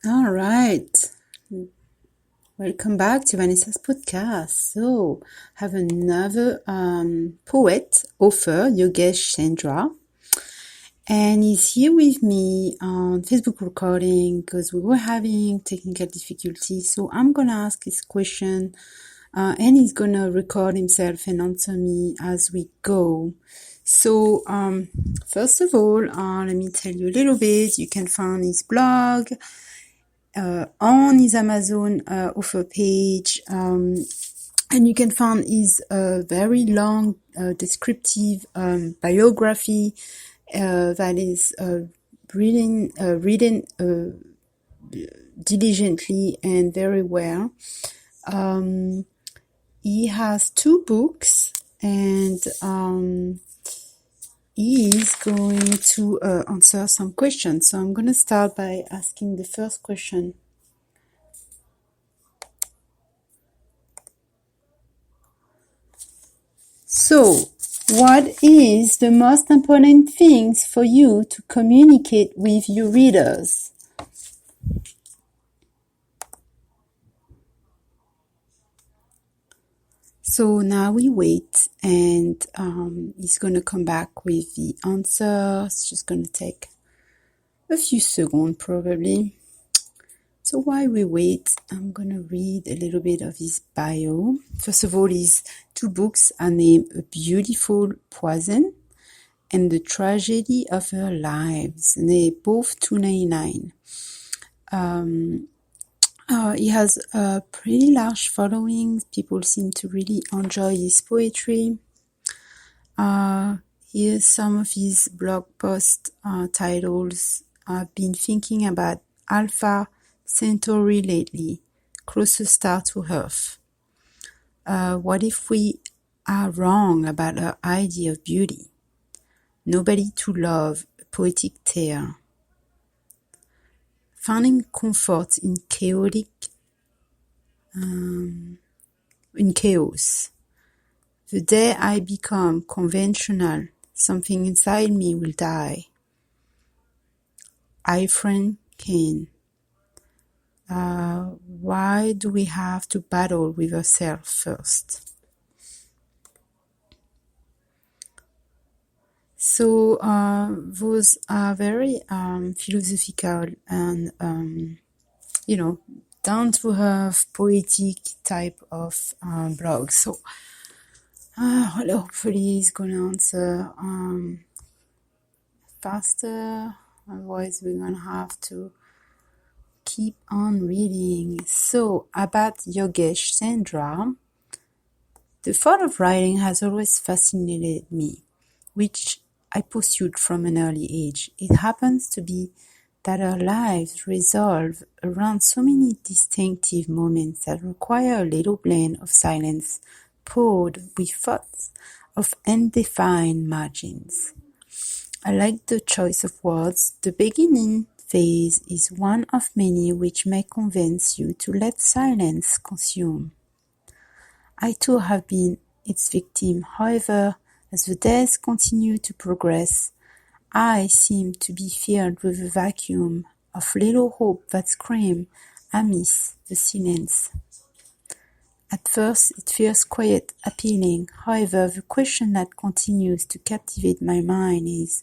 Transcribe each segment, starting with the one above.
All right. Welcome back to Vanessa's podcast. So, I have another poet, author, Yogesh Chandra, and he's here with me on Facebook recording because we were having technical difficulties. So, I'm gonna ask his question, and he's gonna record himself and answer me as we go. So, first of all, let me tell you a little bit. You can find his blog on his Amazon offer page, and you can find his very long descriptive biography that is reading diligently and very well. He has 2 books, and he is going to answer some questions. So I'm going to start by asking the first question. So, what is the most important things for you to communicate with your readers? So now we wait, and he's going to come back with the answer. It's just going to take a few seconds probably. So while we wait, I'm going to read a little bit of his bio. First of all, his 2 books are named A Beautiful Poison and The Tragedy of Her Lives. And they're both $2.99. He has a pretty large following. People seem to really enjoy his poetry. Here's some of his blog post titles. I've been thinking about Alpha Centauri lately, closest star to Earth. What if we are wrong about her idea of beauty? Nobody to love, a poetic tale. Finding comfort in chaos. The day I become conventional, something inside me will die. Ifran Kane. Why do we have to battle with ourselves first? So those are very philosophical and down-to-earth, poetic type of blogs. So hopefully he's gonna answer faster. Otherwise, we're gonna have to keep on reading. So about Yogesh Chandra, the thought of writing has always fascinated me, which I pursued from an early age. It happens to be that our lives revolve around so many distinctive moments that require a little blend of silence poured with thoughts of undefined margins. I like the choice of words. The beginning phase is one of many which may convince you to let silence consume. I too have been its victim. However, as the days continue to progress, I seem to be filled with a vacuum of little hope that scream amidst the silence. At first it feels quite appealing. However, the question that continues to captivate my mind is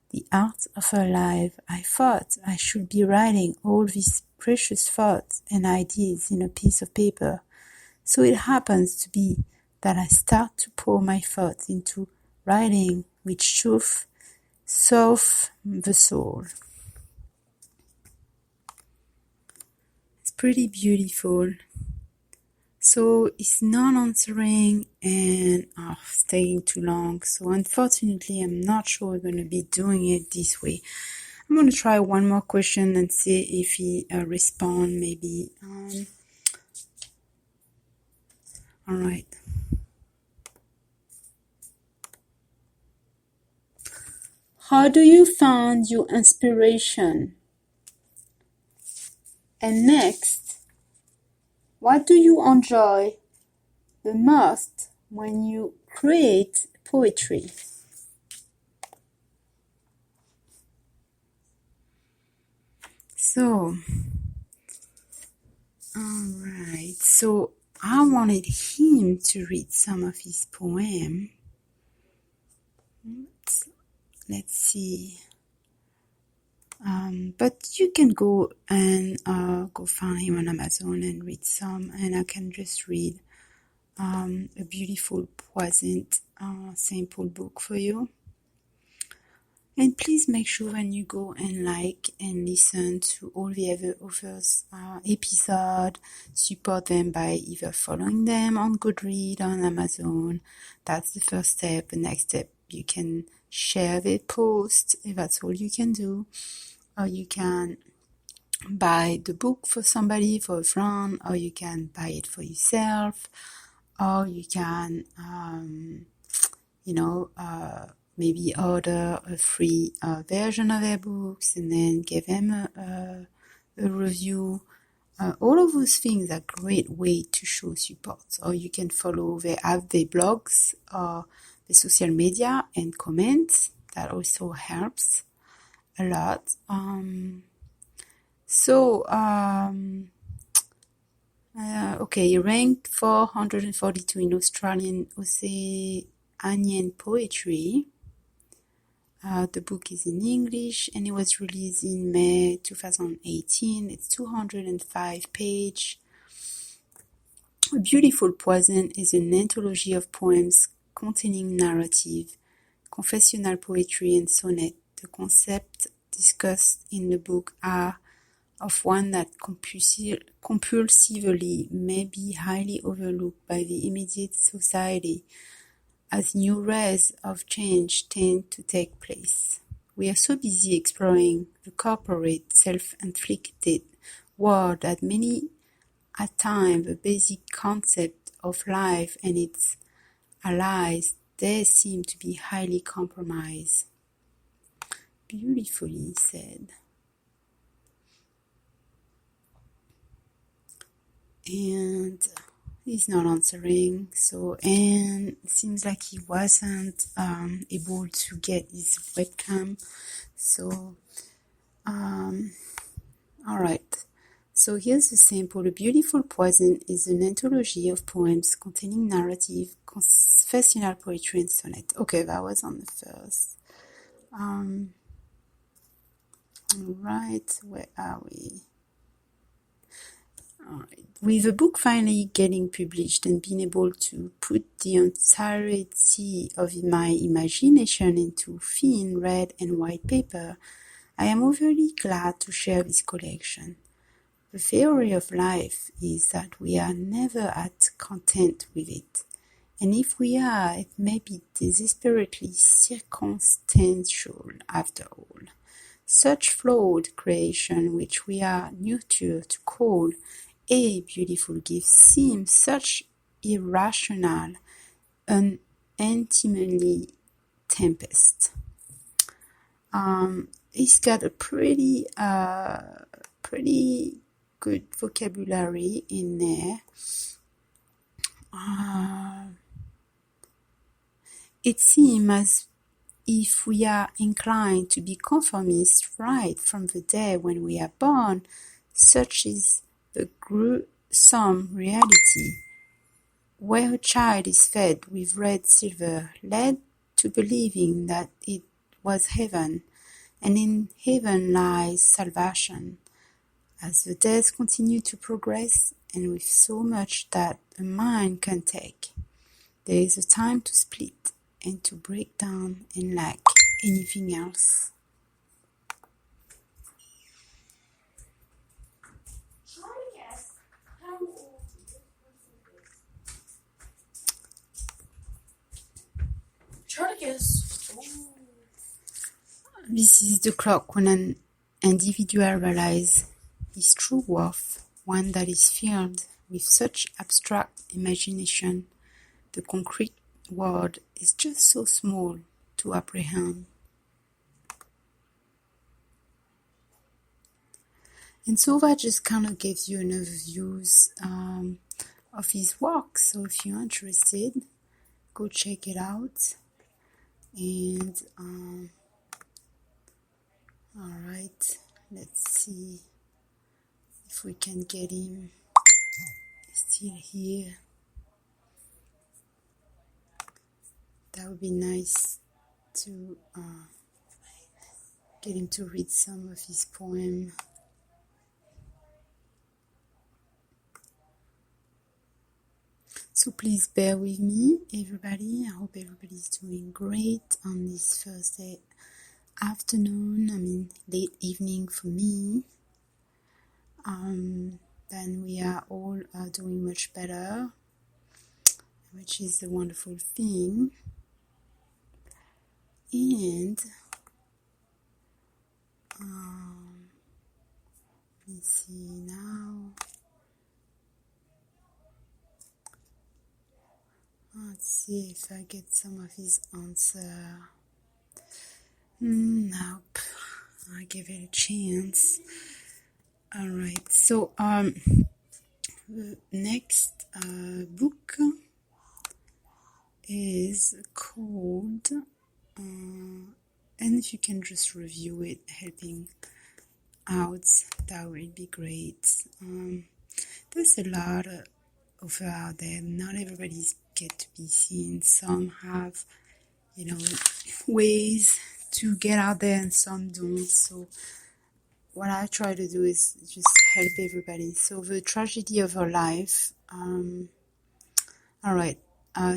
the art of her life. I thought I should be writing all these precious thoughts and ideas in a piece of paper. So it happens to be that I start to pour my thoughts into writing which truth soothes the soul. It's pretty beautiful. So it's not answering and it's taking too long. So unfortunately, I'm not sure we're going to be doing it this way. I'm going to try one more question and see if he responds maybe. All right. How do you find your inspiration? And next, what do you enjoy the most when you create poetry? So, so I wanted him to read some of his poem. Let's see. But you can go and go find him on Amazon and read some, and I can just read a beautiful, pleasant sample book for you. And please make sure when you go and like and listen to all the other authors' episode, support them by either following them on Goodreads, on Amazon. That's the first step. The next step, you can share the post, if that's all you can do. Or you can buy the book for somebody, for a friend, or you can buy it for yourself, or you can, maybe order a free version of their books and then give them a review. All of those things are great way to show support. Or you can follow their blogs or the social media and comment. That also helps a lot. Okay, ranked 442 in Australian Oceanian poetry. The book is in English and it was released in May 2018. It's 205 pages. A Beautiful Poison is an anthology of poems containing narrative, confessional poetry, and sonnet. The concept discussed in the book are of one that compulsively may be highly overlooked by the immediate society, as new rays of change tend to take place. We are so busy exploring the corporate, self-inflicted war that many at times the basic concept of life and its allies they seem to be highly compromised. Beautifully said. And he's not answering, and it seems like he wasn't able to get his webcam, alright. So here's the sample. A Beautiful Poison is an anthology of poems containing narrative, confessional poetry, and sonnet. Okay, that was on the first. Alright, where are we? Alright. With the book finally getting published and being able to put the entirety of my imagination into thin red and white paper, I am overly glad to share this collection. The theory of life is that we are never at content with it, and if we are, it may be desperately circumstantial after all. Such flawed creation which we are nurtured to call a beautiful gift seems such irrational and intimately tempest. He's got a pretty good vocabulary in there. It seems as if we are inclined to be conformist right from the day when we are born, such is the gruesome reality, where a child is fed with red silver, led to believing that it was heaven, and in heaven lies salvation. As the days continue to progress, and with so much that a mind can take, there is a time to split and to break down and lack anything else. Try to guess. This is the clock when an individual realizes his true worth, one that is filled with such abstract imagination, the concrete world is just so small to apprehend. And so that just kind of gives you an overview of his work. So if you're interested, go check it out. And alright, let's see if we can get him still here. That would be nice to get him to read some of his poem. So please bear with me, everybody. I hope everybody's doing great on this Thursday afternoon, late evening for me. Then we are all doing much better, which is a wonderful thing. And let me see now. Let's see if I get some of his answer. Nope. I give it a chance. Alright, so the next book is called, and if you can just review it, helping out, that would be great. There's a lot of over out there. Not everybody's get to be seen. Some have, ways to get out there, and some don't. So what I try to do is just help everybody. So the tragedy of her life. All right.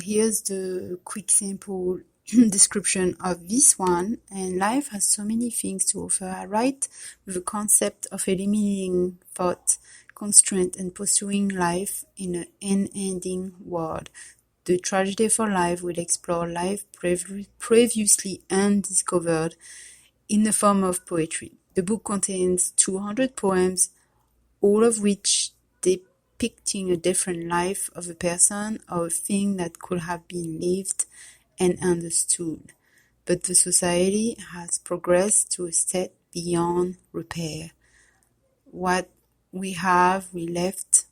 Here's the quick, simple description of this one. And life has so many things to offer. I write with the concept of eliminating thought, constraint, and pursuing life in an unending world. The tragedy for life will explore life previously undiscovered in the form of poetry. The book contains 200 poems, all of which depicting a different life of a person or a thing that could have been lived and understood. But the society has progressed to a state beyond repair. What we left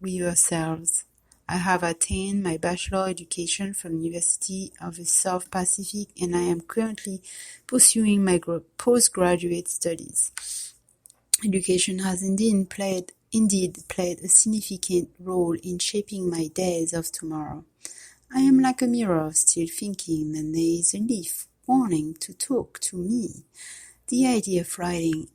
with ourselves. I have attained my bachelor education from University of the South Pacific, and I am currently pursuing my postgraduate studies. Education has indeed played a significant role in shaping my days of tomorrow. I am like a mirror, still thinking that there is a leaf wanting to talk to me. The idea of writing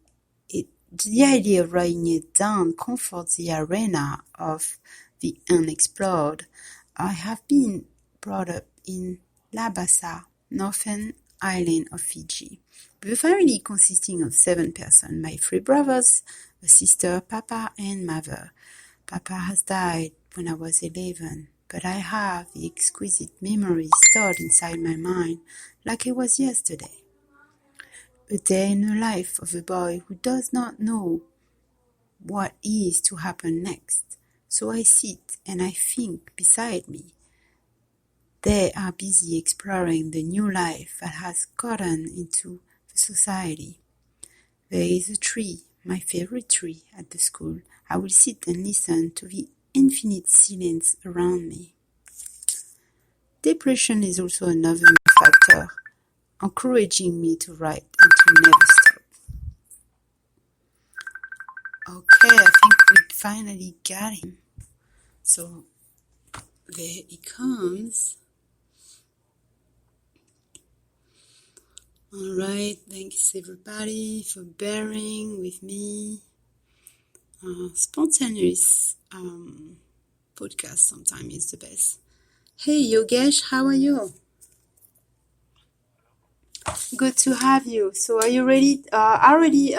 it down comforts the arena of the unexplored. I have been brought up in Labasa, northern island of Fiji, with a family consisting of 7 persons, my 3 brothers, a sister, papa, and mother. Papa has died when I was 11, but I have the exquisite memory stored inside my mind like it was yesterday. A day in the life of a boy who does not know what is to happen next. So I sit and I think beside me. They are busy exploring the new life that has gotten into the society. There is a tree, my favorite tree, at the school. I will sit and listen to the infinite silence around me. Depression is also another factor, encouraging me to write and to never stop. Okay, I think we finally got him. So there he comes. Alright, thanks everybody for bearing with me. Spontaneous podcast sometimes is the best. Hey Yogesh, how are you? Good to have you. So are you ready? I already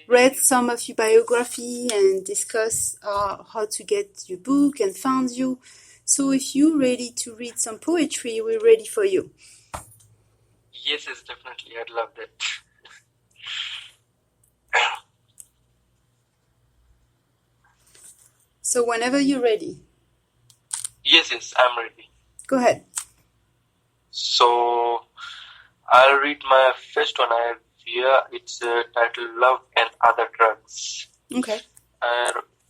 read some of your biography and discussed how to get your book and found you. So if you're ready to read some poetry, we're ready for you. Yes, definitely. I'd love that. So whenever you're ready. Yes, I'm ready. Go ahead. So, I'll read my first one I have here. It's titled Love and Other Drugs. Okay.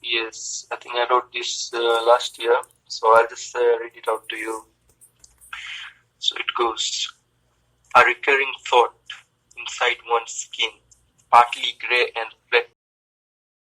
Yes, I think I wrote this last year. So I'll just read it out to you. So it goes. A recurring thought inside one's skin, partly grey and flecked